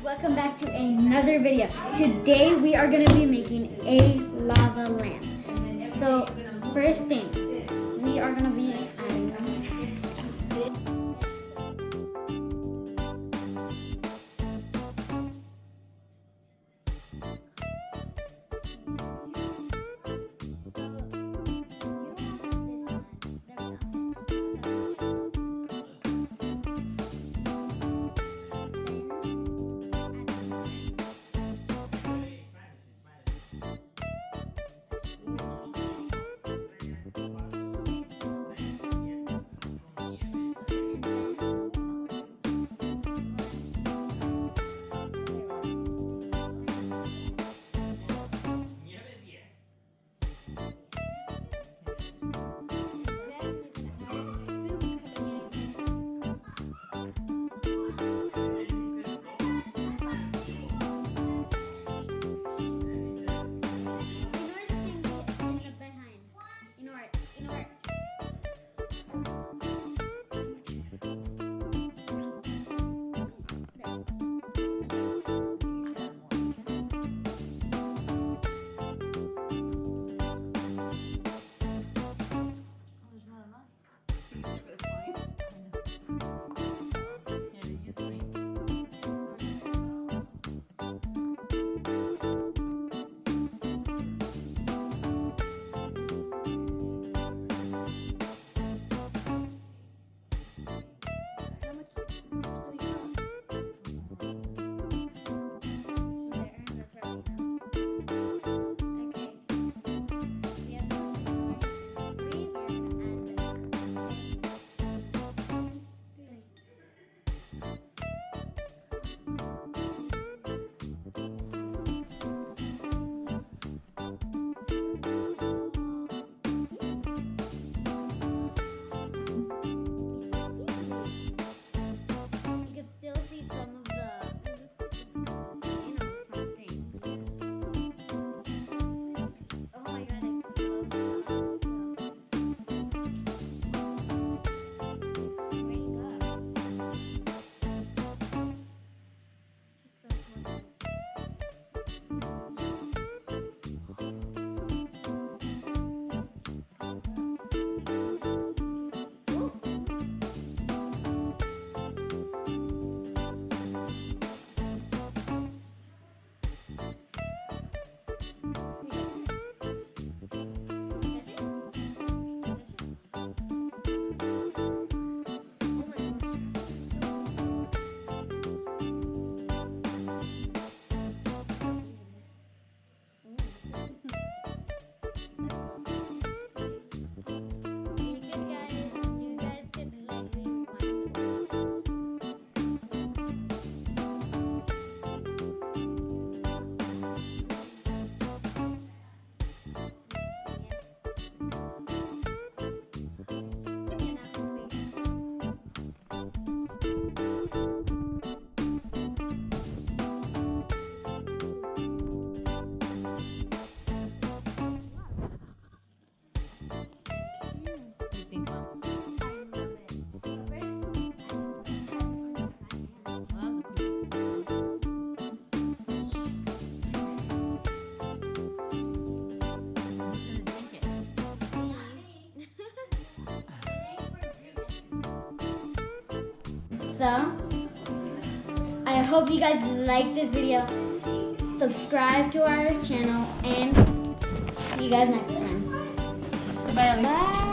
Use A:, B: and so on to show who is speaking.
A: Welcome back to another video. Today we are going to be making a lava lamp. So first thing, we are going to be adding So, I hope you guys like this video. Subscribe to our channel and see you guys next time.
B: Bye.
A: Bye.